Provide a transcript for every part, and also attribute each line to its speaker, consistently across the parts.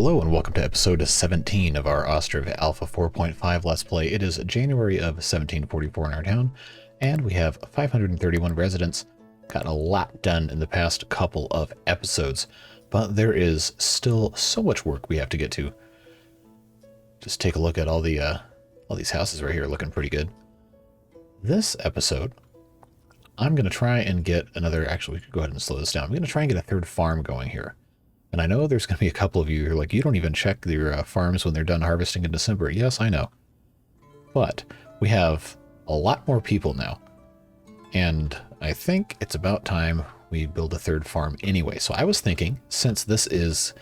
Speaker 1: Hello and welcome to episode 17 of our Ostriv Alpha 4.5 Let's Play. It is January of 1744 in our town, and we have 531 residents. Got a lot done in the past couple of episodes, but there is still so much work we have to get to. Just take a look at all these houses right here looking pretty good. This episode, I'm going to try and get another, actually we could go ahead and slow this down. I'm going to try and get a third farm going here. And I know there's going to be a couple of you who are like, you don't even check your farms when they're done harvesting in December. Yes, I know. But we have a lot more people now. And I think it's about time we build a third farm anyway. So I was thinking, since this is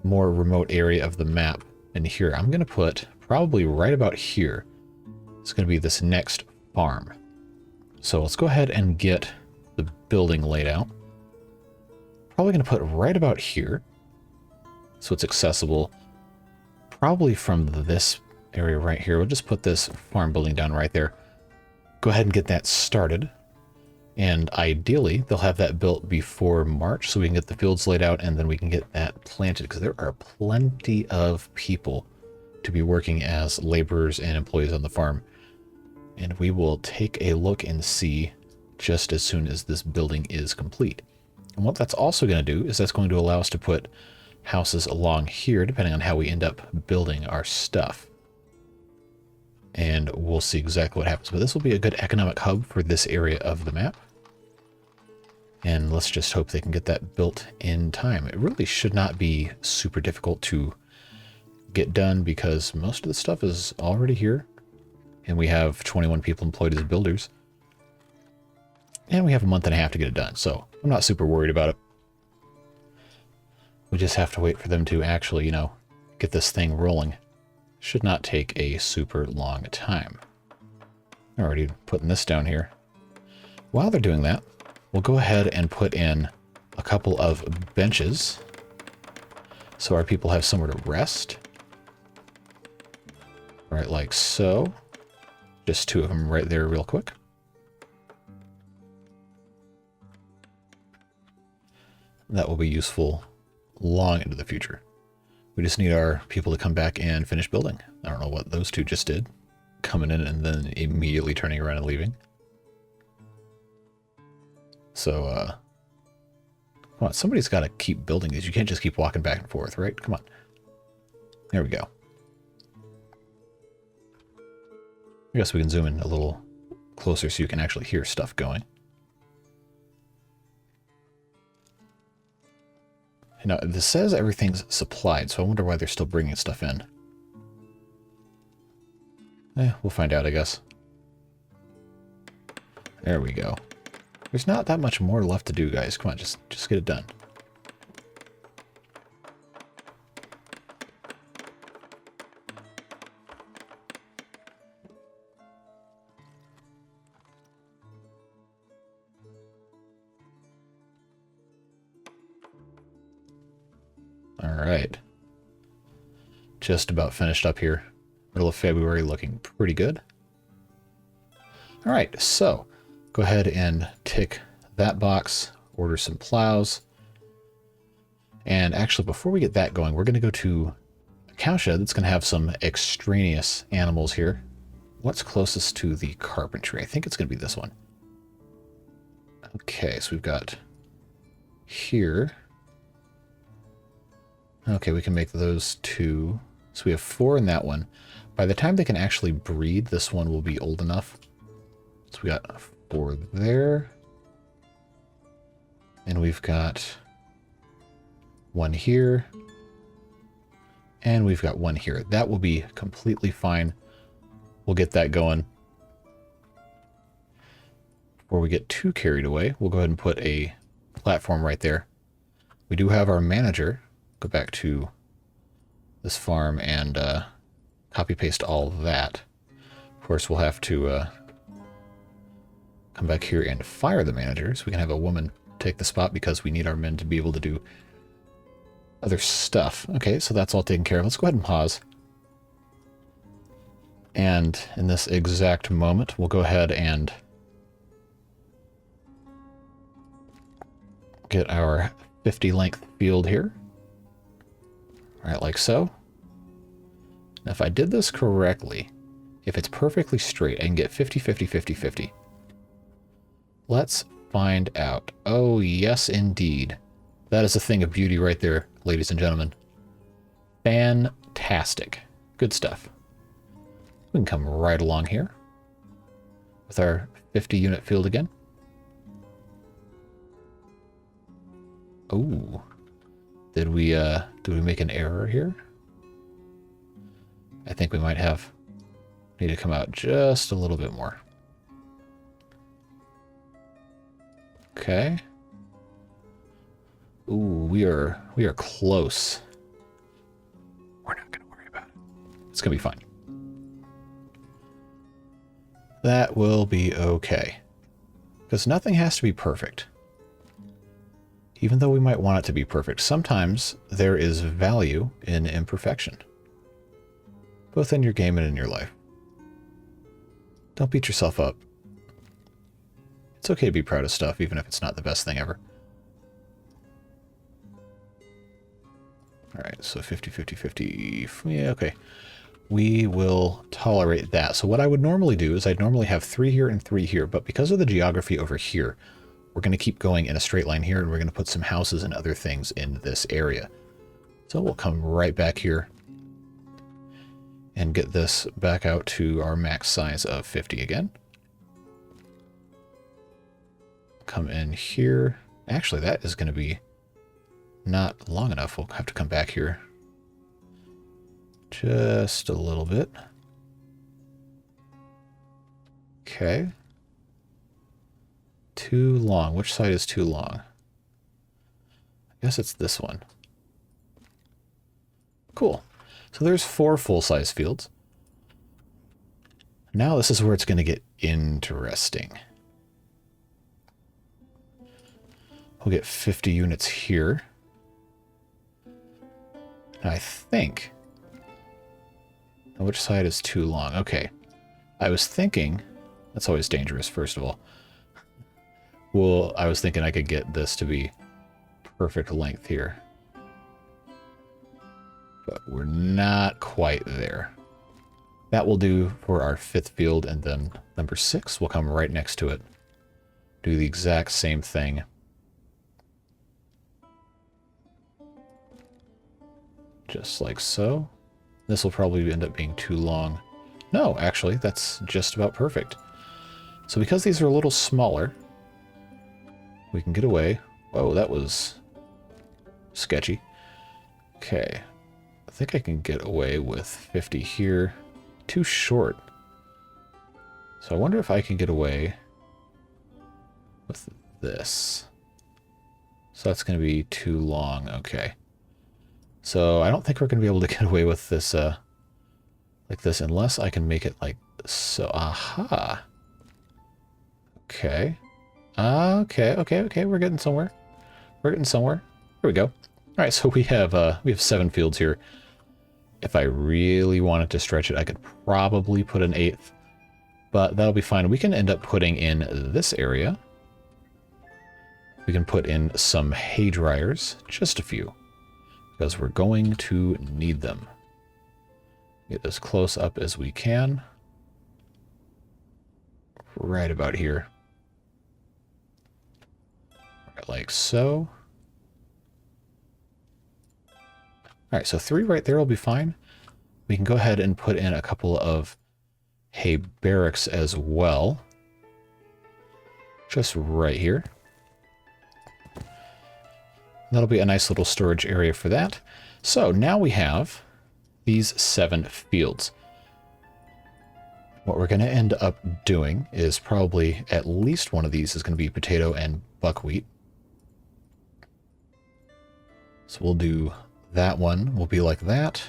Speaker 1: a more remote area of the map in here, I'm going to put probably right about here. It's going to be this next farm. So let's go ahead and get the building laid out. Probably going to put right about here, so it's accessible probably from this area right here. We'll just put this farm building down right there. Go ahead and get that started, and ideally they'll have that built before March so we can get the fields laid out and then we can get that planted, because there are plenty of people to be working as laborers and employees on the farm. And we will take a look and see just as soon as this building is complete. And what that's also going to do is that's going to allow us to put houses along here, depending on how we end up building our stuff. And we'll see exactly what happens. But this will be a good economic hub for this area of the map. And let's just hope they can get that built in time. It really should not be super difficult to get done because most of the stuff is already here. And we have 21 people employed as builders. And we have a month and a half to get it done, so I'm not super worried about it. We just have to wait for them to actually, get this thing rolling. Should not take a super long time. Already putting this down here. While they're doing that, we'll go ahead and put in a couple of benches so our people have somewhere to rest. Right, like so. Just two of them right there real quick. That will be useful long into the future. We just need our people to come back and finish building. I don't know what those two just did. Coming in and then immediately turning around and leaving. So, come on, somebody's got to keep building these. You can't just keep walking back and forth, right? Come on. There we go. I guess we can zoom in a little closer so you can actually hear stuff going. Now, this says everything's supplied, so I wonder why they're still bringing stuff in. We'll find out, I guess. There we go. There's not that much more left to do, guys. Come on, just get it done. Alright. Just about finished up here. Middle of February, looking pretty good. Alright, so go ahead and tick that box, order some plows. And actually, before we get that going, we're going to go to a cowshed that's going to have some extraneous animals here. What's closest to the carpentry? I think it's going to be this one. Okay, so we've got here. Okay, we can make those two. So we have 4 in that one. By the time they can actually breed, this one will be old enough. So we got 4 there. And we've got 1 here. And we've got 1 here. That will be completely fine. We'll get that going. Before we get too carried away, we'll go ahead and put a platform right there. We do have our manager. Go back to this farm and copy paste all of that. Of course, we'll have to come back here and fire the manager so we can have a woman take the spot because we need our men to be able to do other stuff. Okay, so that's all taken care of. Let's go ahead and pause. And in this exact moment, we'll go ahead and get our 50 length field here. All right, like so. Now, if I did this correctly, if it's perfectly straight, I can get 50, 50, 50, 50. Let's find out. Oh, yes, indeed. That is a thing of beauty right there, ladies and gentlemen. Fantastic. Good stuff. We can come right along here with our 50 unit field again. Oh, did we make an error here? I think we might have need to come out just a little bit more. Okay. Ooh, we are close. We're not going to worry about it. It's going to be fine. That will be okay. Because nothing has to be perfect. Even though we might want it to be perfect, sometimes there is value in imperfection. Both in your game and in your life. Don't beat yourself up. It's okay to be proud of stuff, even if it's not the best thing ever. Alright, so 50, 50, 50. Yeah, okay. We will tolerate that. So what I would normally do is I'd normally have 3 here and 3 here, but because of the geography over here, we're going to keep going in a straight line here, and we're going to put some houses and other things in this area. So we'll come right back here and get this back out to our max size of 50 again. Come in here. Actually, that is going to be not long enough. We'll have to come back here just a little bit. Okay. Too long. Which side is too long? I guess it's this one. Cool. So there's 4 full-size fields. Now this is where it's going to get interesting. We'll get 50 units here. And I think... Now which side is too long? Okay. I was thinking... That's always dangerous, first of all. Well, I was thinking I could get this to be perfect length here. But we're not quite there. That will do for our 5th field, and then number 6 will come right next to it. Do the exact same thing. Just like so. This will probably end up being too long. No, actually, that's just about perfect. So because these are a little smaller, we can get away. Whoa, that was sketchy. Okay. I think I can get away with 50 here. Too short. So I wonder if I can get away with this. So that's going to be too long. Okay. So I don't think we're going to be able to get away with this like this unless I can make it like so. Aha. Okay. Okay. We're getting somewhere. We're getting somewhere. Here we go. All right, so we have 7 fields here. If I really wanted to stretch it, I could probably put an 8th, but that'll be fine. We can end up putting in this area. We can put in some hay dryers, just a few, because we're going to need them. Get as close up as we can. Right about here. Right, like so. Alright, so 3 right there will be fine. We can go ahead and put in a couple of hay barracks as well. Just right here. That'll be a nice little storage area for that. So now we have these 7 fields. What we're going to end up doing is probably at least one of these is going to be potato and buckwheat. So we'll do that one. Will be like that.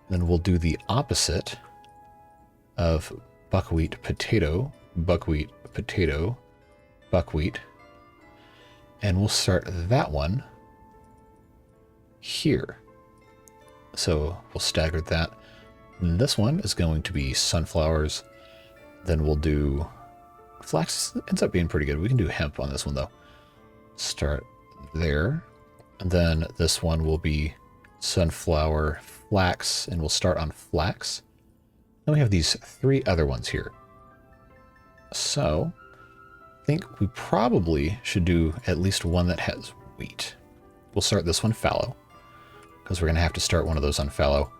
Speaker 1: Then we'll do the opposite of buckwheat, potato, buckwheat, potato, buckwheat. And we'll start that one here. So we'll stagger that. And this one is going to be sunflowers. Then we'll do flax. Ends up being pretty good. We can do hemp on this one though. Start there. And then this one will be sunflower, flax, and we'll start on flax. Then we have these 3 other ones here. So, I think we probably should do at least one that has wheat. We'll start this one fallow, because we're going to have to start one of those on fallow.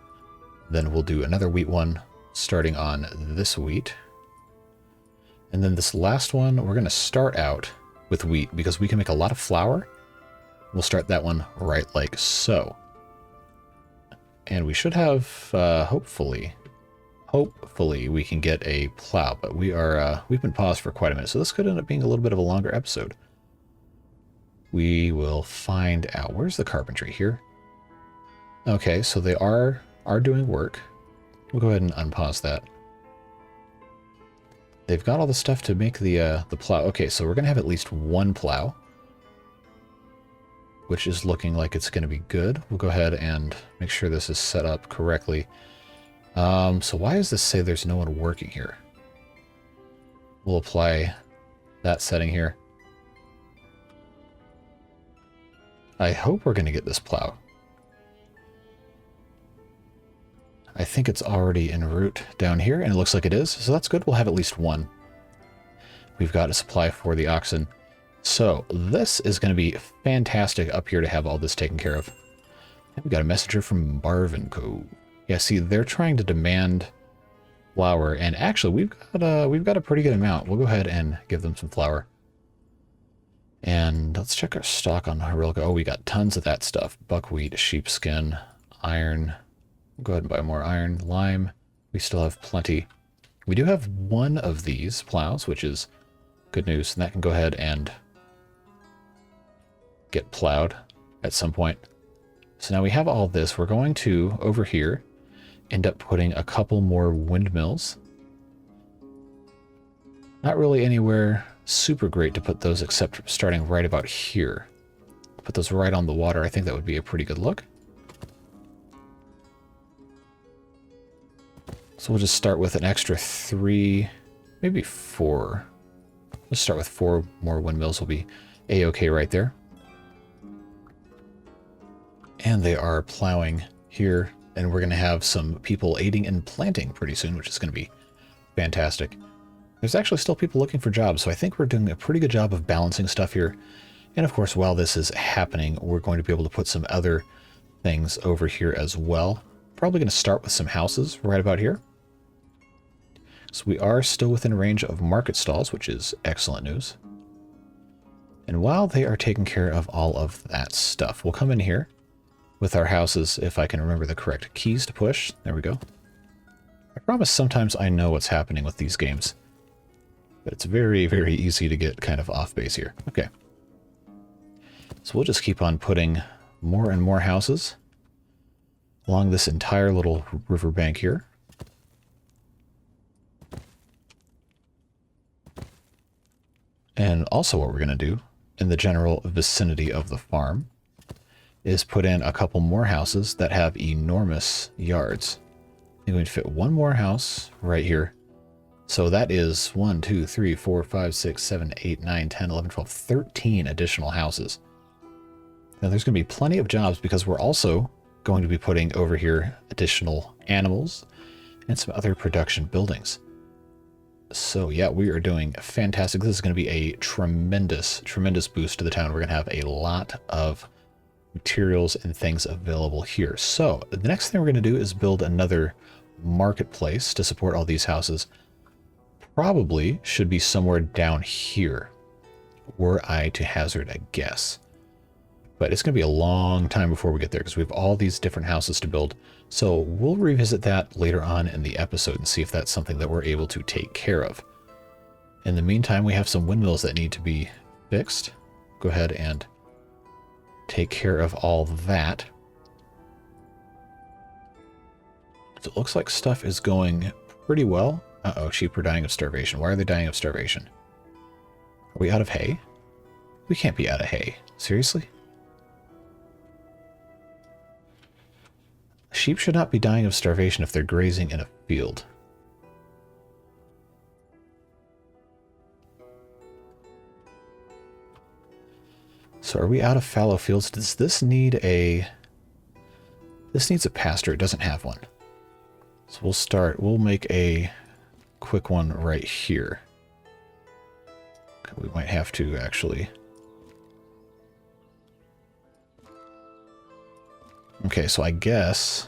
Speaker 1: Then we'll do another wheat one, starting on this wheat. And then this last one, we're going to start out with wheat, because we can make a lot of flour. We'll start that one right like so. And we should have, hopefully we can get a plow, but we've been paused for quite a minute, so this could end up being a little bit of a longer episode. We will find out. Where's the carpentry here? Okay, so they are doing work. We'll go ahead and unpause that. They've got all the stuff to make the plow. Okay, so we're going to have at least one plow, which is looking like it's going to be good. We'll go ahead and make sure this is set up correctly. So why does this say there's no one working here? We'll apply that setting here. I hope we're going to get this plow. I think it's already en route down here, and it looks like it is, so that's good. We'll have at least one. We've got a supply for the oxen. So this is going to be fantastic up here to have all this taken care of. And we got a messenger from Barvin Co. Yeah, see, they're trying to demand flour, and actually we've got a pretty good amount. We'll go ahead and give them some flour. And let's check our stock on Heroica. Oh, we got tons of that stuff. Buckwheat, sheepskin, iron. We'll go ahead and buy more iron. Lime. We still have plenty. We do have one of these plows, which is good news, and that can go ahead and get plowed at some point. So now we have all this. We're going to, over here, end up putting a couple more windmills. Not really anywhere super great to put those, except starting right about here. Put those right on the water. I think that would be a pretty good look. So we'll just start with an extra 3, maybe 4. Let's start with 4 more windmills. Will be a-okay right there. And they are plowing here, and we're going to have some people aiding in planting pretty soon, which is going to be fantastic. There's actually still people looking for jobs, so I think we're doing a pretty good job of balancing stuff here. And of course, while this is happening, we're going to be able to put some other things over here as well. Probably going to start with some houses right about here. So we are still within range of market stalls, which is excellent news. And while they are taking care of all of that stuff, we'll come in here with our houses, if I can remember the correct keys to push. There we go. I promise sometimes I know what's happening with these games, but it's very, very easy to get kind of off base here. Okay. So we'll just keep on putting more and more houses along this entire little riverbank here. And also what we're going to do in the general vicinity of the farm is put in a couple more houses that have enormous yards. I'm going to fit one more house right here. So that is 1, 2, 3, 4, 5, 6, 7, 8, 9, 10, 11, 12, 13 additional houses. Now there's going to be plenty of jobs because we're also going to be putting over here additional animals and some other production buildings. So yeah, we are doing fantastic. This is going to be a tremendous, tremendous boost to the town. We're going to have a lot of materials and things available here. So the next thing we're going to do is build another marketplace to support all these houses. Probably should be somewhere down here, were I to hazard a guess. But it's going to be a long time before we get there because we have all these different houses to build. So we'll revisit that later on in the episode and see if that's something that we're able to take care of. In the meantime, we have some windmills that need to be fixed. Go ahead and take care of all that. So it looks like stuff is going pretty well. Uh-oh, sheep are dying of starvation. Why are they dying of starvation? Are we out of hay? We can't be out of hay. Seriously? Sheep should not be dying of starvation if they're grazing in a field. So are we out of fallow fields? Does this need a This needs a pasture. It doesn't have one. So we'll make a quick one right here. We might have to actually. Okay, so I guess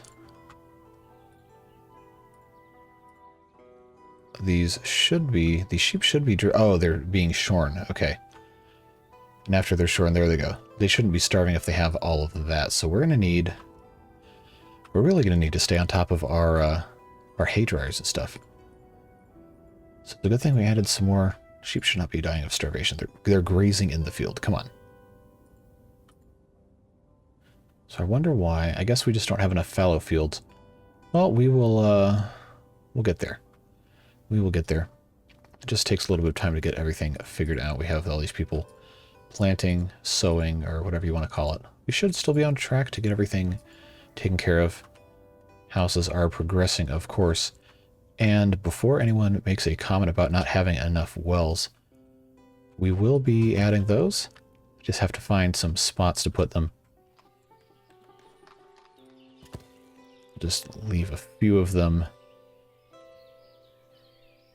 Speaker 1: these sheep should be, oh, they're being shorn. Okay. And after they're shorn, there they go. They shouldn't be starving if they have all of that. So we're really going to need to stay on top of our hay dryers and stuff. So the good thing we added some more. Sheep should not be dying of starvation. They're grazing in the field. Come on. So I wonder why. I guess we just don't have enough fallow fields. Well, we'll get there. We will get there. It just takes a little bit of time to get everything figured out. We have all these people planting, sowing, or whatever you want to call it. We should still be on track to get everything taken care of. Houses are progressing, of course. And before anyone makes a comment about not having enough wells, we will be adding those. Just have to find some spots to put them. Just leave a few of them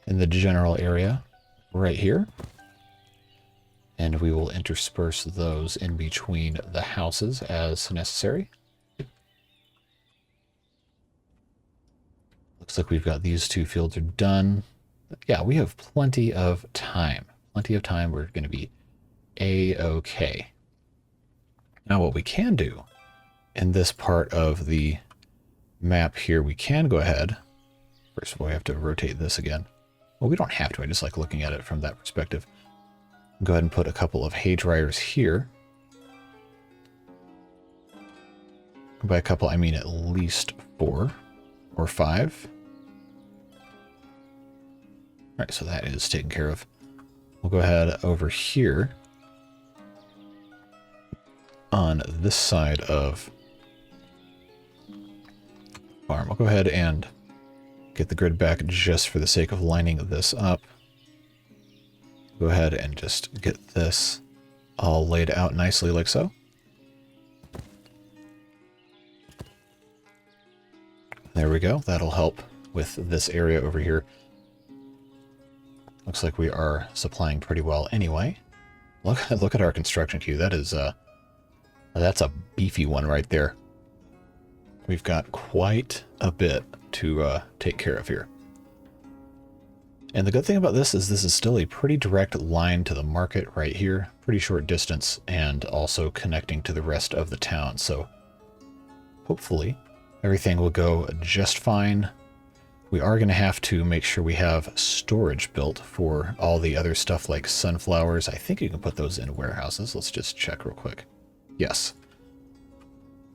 Speaker 1: in the general area right here. And we will intersperse those in between the houses as necessary. Looks like we've got these two fields are done. Yeah, we have plenty of time. Plenty of time. We're going to be A-okay. Now what we can do in this part of the map here, we can go ahead. First of all, we have to rotate this again. Well, we don't have to. I just like looking at it from that perspective. Go ahead and put a couple of hay dryers here. By a couple, I mean at least 4 or 5. All right, so that is taken care of. We'll go ahead over here on this side of farm. I'll go ahead and get the grid back just for the sake of lining this up. Go ahead and just get this all laid out nicely like so. There we go. That'll help with this area over here. Looks like we are supplying pretty well anyway. Look at our construction queue. That is that's a beefy one right there. We've got quite a bit to take care of here. And the good thing about this is still a pretty direct line to the market right here. Pretty short distance and also connecting to the rest of the town. So hopefully everything will go just fine. We are going to have to make sure we have storage built for all the other stuff like sunflowers. I think you can put those in warehouses. Let's just check real quick. Yes.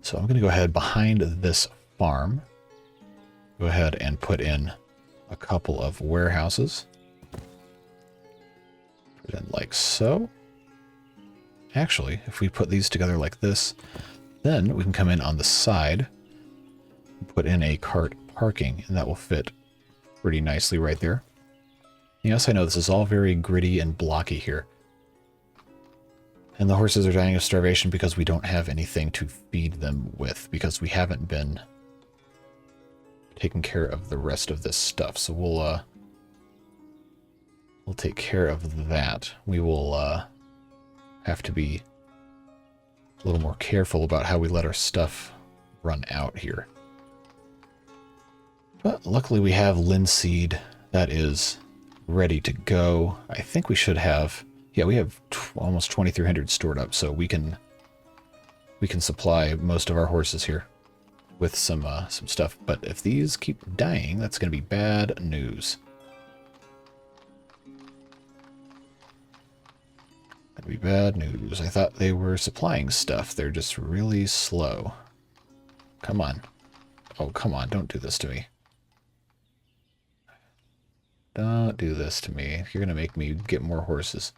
Speaker 1: So I'm going to go ahead behind this farm. Go ahead and put in a couple of warehouses. Put it in like so. Actually, if we put these together like this, then we can come in on the side and put in a cart parking, and that will fit pretty nicely right there. Yes, I know this is all very gritty and blocky here. And the horses are dying of starvation because we don't have anything to feed them with, because we haven't been taking care of the rest of this stuff. So we'll take care of that. We will have to be a little more careful about how we let our stuff run out here. But luckily we have linseed that is ready to go. I think we should have, yeah, we have almost 2,300 stored up, so we can supply most of our horses here with some stuff. But if these keep dying, that's going to be bad news. That'd be bad news. I thought they were supplying stuff. They're just really slow. Come on. Oh, come on. Don't do this to me. Don't do this to me. You're going to make me get more horses.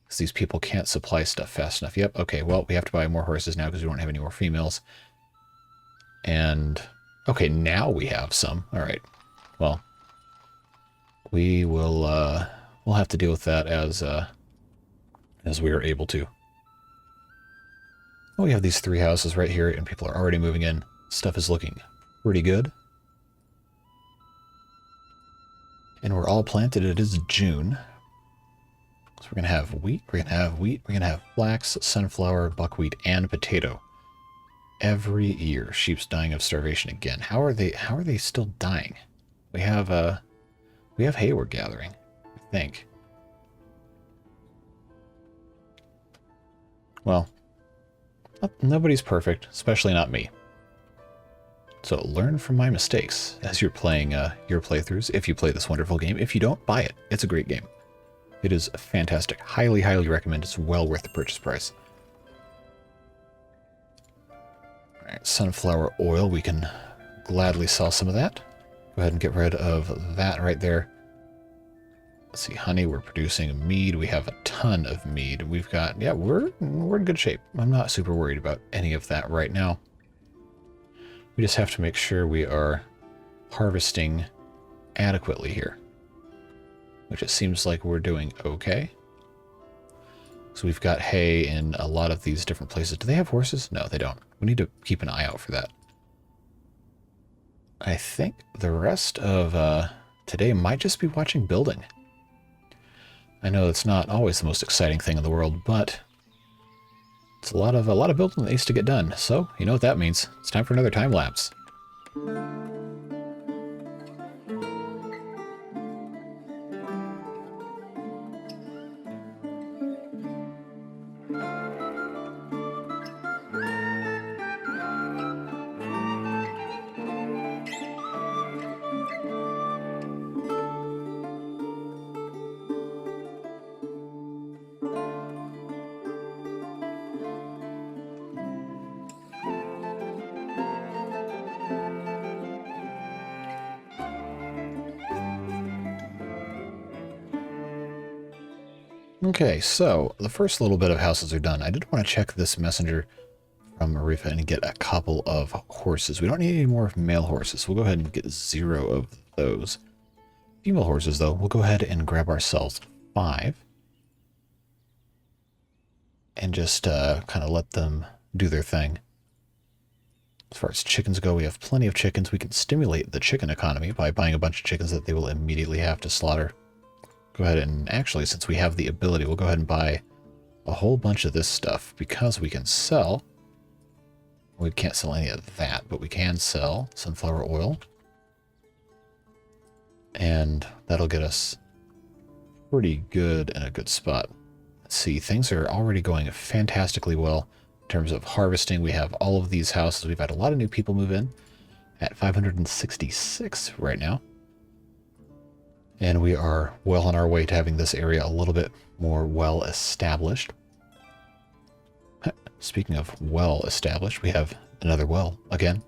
Speaker 1: Because these people can't supply stuff fast enough. Yep, okay, well, we have to buy more horses now because we don't have any more females. And, okay, now we have some. All right. Well, we will, we'll have to deal with that as we are able to. Well, we have these 3 houses right here, and people are already moving in. Stuff is looking pretty good. And we're all planted. It is June. So we're going to have wheat, we're going to have wheat, we're going to have flax, sunflower, buckwheat, and potato. Every year, sheep's dying of starvation again. How are they still dying? We have hay we're gathering, I think. Well, nobody's perfect, especially not me. So learn from my mistakes as you're playing your playthroughs, if you play this wonderful game. If you don't, buy it. It's a great game. It is fantastic. Highly, highly recommend. It's well worth the purchase price. Alright, sunflower oil. We can gladly sell some of that. Go ahead and get rid of that right there. Let's see, honey, we're producing mead. We have a ton of mead. We've got, yeah, we're in good shape. I'm not super worried about any of that right now. We just have to make sure we are harvesting adequately here, which it seems like we're doing okay. So we've got hay in a lot of these different places. Do they have horses? No, they don't. We need to keep an eye out for that. I think the rest of today might just be watching building. I know it's not always the most exciting thing in the world, but it's a lot of building that needs to get done. So, you know what that means. It's time for another time lapse. Okay, so the first little bit of houses are done. I did want to check this messenger from Marifa and get a couple of horses. We don't need any more male horses. We'll go ahead and get 0 of those. Female horses, though, we'll go ahead and grab ourselves 5. And just kind of let them do their thing. As far as chickens go, we have plenty of chickens. We can stimulate the chicken economy by buying a bunch of chickens that they will immediately have to slaughter. Go ahead and actually, since we have the ability, we'll go ahead and buy a whole bunch of this stuff because we can sell. We can't sell any of that, but we can sell sunflower oil. And that'll get us pretty good in a good spot. Let's see, things are already going fantastically well in terms of harvesting. We have all of these houses. We've had a lot of new people move in at 566 right now. And we are well on our way to having this area a little bit more well established. Speaking of well established, we have another well again.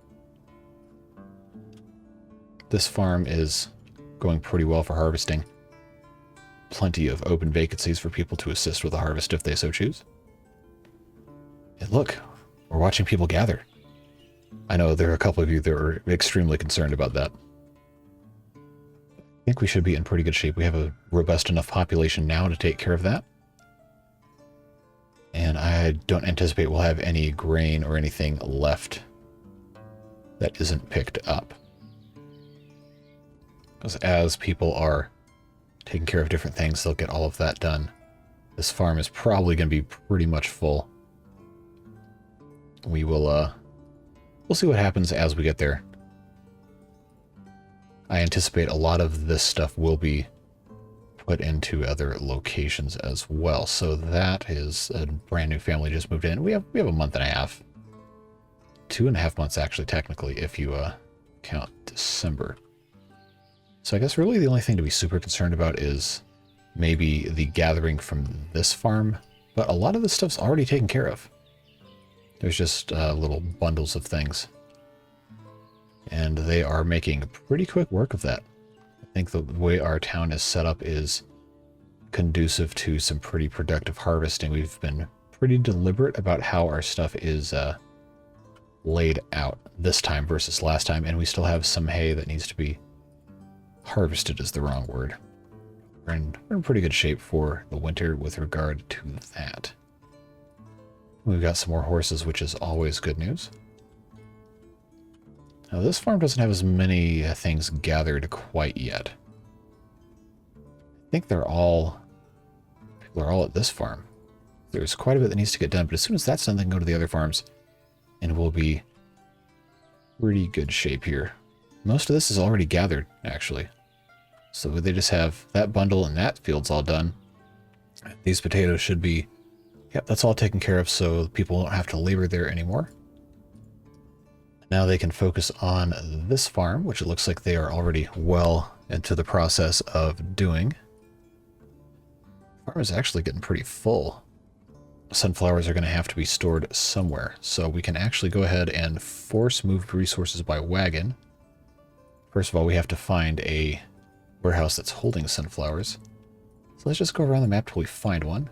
Speaker 1: This farm is going pretty well for harvesting. Plenty of open vacancies for people to assist with the harvest if they so choose. And look, we're watching people gather. I know there are a couple of you that are extremely concerned about that. I think we should be in pretty good shape. We have a robust enough population now to take care of that. And I don't anticipate we'll have any grain or anything left that isn't picked up. Because as people are taking care of different things, they'll get all of that done. This farm is probably going to be pretty much full. We will, we'll see what happens as we get there. I anticipate a lot of this stuff will be put into other locations as well. So that is a brand new family just moved in. We have a month and a half. 2.5 months actually, technically, if you count December. So I guess really the only thing to be super concerned about is maybe the gathering from this farm. But a lot of this stuff's already taken care of. There's just little bundles of things. And they are making pretty quick work of that. I think the way our town is set up is conducive to some pretty productive harvesting. We've been pretty deliberate about how our stuff is laid out this time versus last time, and we still have some hay that needs to be harvested is the wrong word. We're in pretty good shape for the winter with regard to that. We've got some more horses, which is always good news. Now this farm doesn't have as many things gathered quite yet. I think people are all at this farm. There's quite a bit that needs to get done, but as soon as that's done, they can go to the other farms, and we'll be pretty good shape here. Most of this is already gathered, actually. So they just have that bundle and that field's all done. These potatoes should be, yep, that's all taken care of, so people won't have to labor there anymore. Now they can focus on this farm, which it looks like they are already well into the process of doing. The farm is actually getting pretty full. Sunflowers are going to have to be stored somewhere, so we can actually go ahead and force move resources by wagon. First of all, we have to find a warehouse that's holding sunflowers. So let's just go around the map till we find one.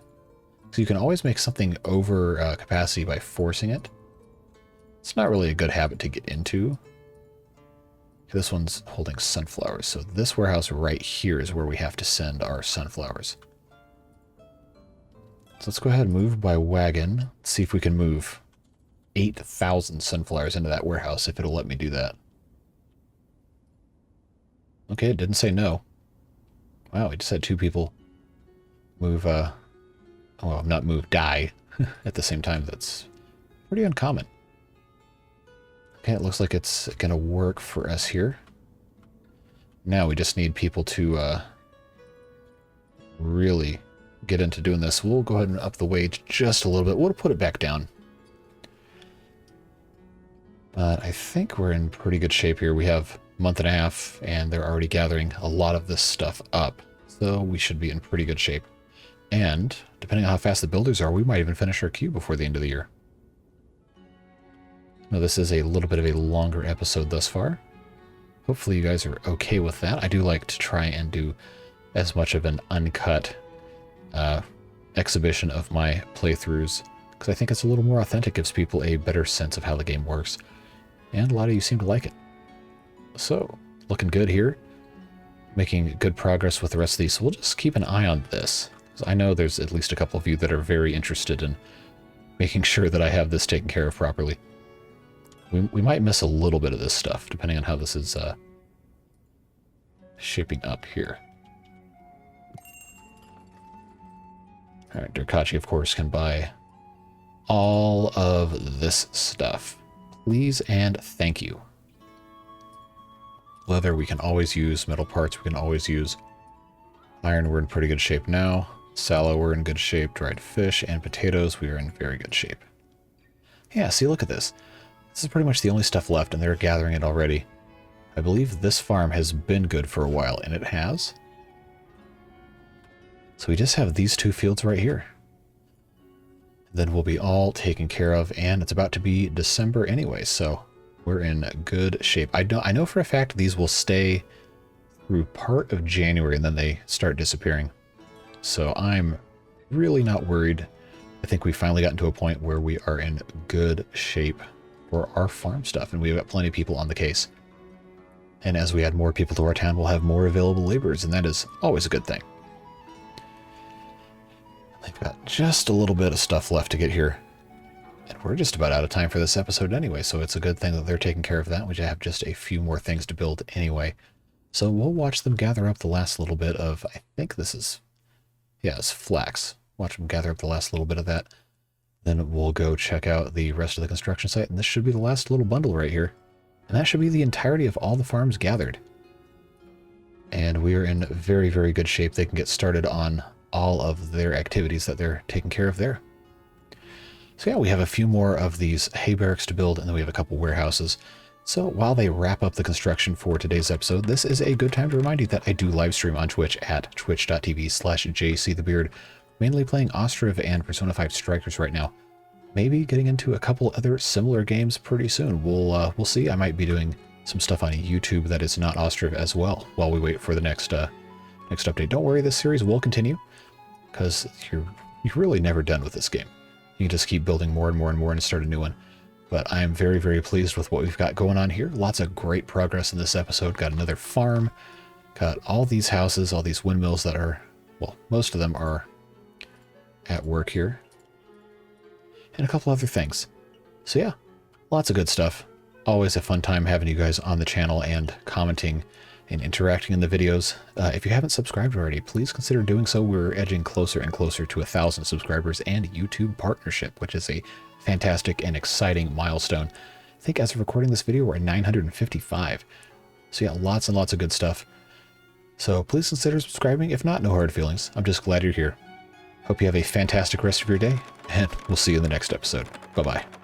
Speaker 1: So you can always make something over capacity by forcing it. It's not really a good habit to get into. This one's holding sunflowers, so this warehouse right here is where we have to send our sunflowers. So let's go ahead and move by wagon. Let's see if we can move 8,000 sunflowers into that warehouse, if it'll let me do that. Okay, it didn't say no. Wow, we just had two people move, well, not move, die at the same time. That's pretty uncommon. Okay, it looks like it's going to work for us here. Now we just need people to really get into doing this. We'll go ahead and up the wage just a little bit. We'll put it back down. But I think we're in pretty good shape here. We have a month and a half, and they're already gathering a lot of this stuff up. So we should be in pretty good shape. And depending on how fast the builders are, we might even finish our queue before the end of the year. Now, this is a little bit of a longer episode thus far. Hopefully you guys are okay with that. I do like to try and do as much of an uncut exhibition of my playthroughs, because I think it's a little more authentic, gives people a better sense of how the game works. And a lot of you seem to like it. So, looking good here. Making good progress with the rest of these. So we'll just keep an eye on this. I know there's at least a couple of you that are very interested in making sure that I have this taken care of properly. We might miss a little bit of this stuff, depending on how this is shaping up here. Alright, Durkachi, of course, can buy all of this stuff. Please and thank you. Leather we can always use. Metal parts we can always use. Iron we're in pretty good shape now. Sallow we're in good shape. Dried fish and potatoes we are in very good shape. Yeah, see, look at this. This is pretty much the only stuff left, and they're gathering it already. I believe this farm has been good for a while, and it has. So we just have these two fields right here. Then we'll be all taken care of, and it's about to be December anyway, so we're in good shape. I know for a fact these will stay through part of January, and then they start disappearing. So I'm really not worried. I think we finally gotten to a point where we are in good shape for our farm stuff, and we've got plenty of people on the case. And as we add more people to our town, we'll have more available laborers, and that is always a good thing. They've got just a little bit of stuff left to get here. And we're just about out of time for this episode anyway, so it's a good thing that they're taking care of that. We have just a few more things to build anyway. So we'll watch them gather up the last little bit of, I think this is, yeah, it's flax. Watch them gather up the last little bit of that. Then we'll go check out the rest of the construction site, and this should be the last little bundle right here. And that should be the entirety of all the farms gathered. And we are in very, very good shape. They can get started on all of their activities that they're taking care of there. So yeah, we have a few more of these hay barracks to build, and then we have a couple warehouses. So while they wrap up the construction for today's episode, this is a good time to remind you that I do live stream on Twitch at twitch.tv/jcthebeard, mainly playing Ostriv and Persona 5 Strikers right now. Maybe getting into a couple other similar games pretty soon. We'll see. I might be doing some stuff on YouTube that is not Ostriv as well while we wait for the next update. Don't worry, this series will continue, because you're really never done with this game. You can just keep building more and more and more and start a new one. But I am very, very pleased with what we've got going on here. Lots of great progress in this episode. Got another farm. Got all these houses, all these windmills that are, well, most of them are at work here. And a couple other things. So yeah, lots of good stuff. always a fun time having you guys on the channel and commenting and interacting in the videos. If you haven't subscribed already, please consider doing so. We're edging closer and closer to 1,000 subscribers and YouTube partnership, which is a fantastic and exciting milestone. I think as of recording this video, we're at 955. So yeah, lots and lots of good stuff. So please consider subscribing. If not, no hard feelings. I'm just glad you're here. Hope you have a fantastic rest of your day, and we'll see you in the next episode. Bye-bye.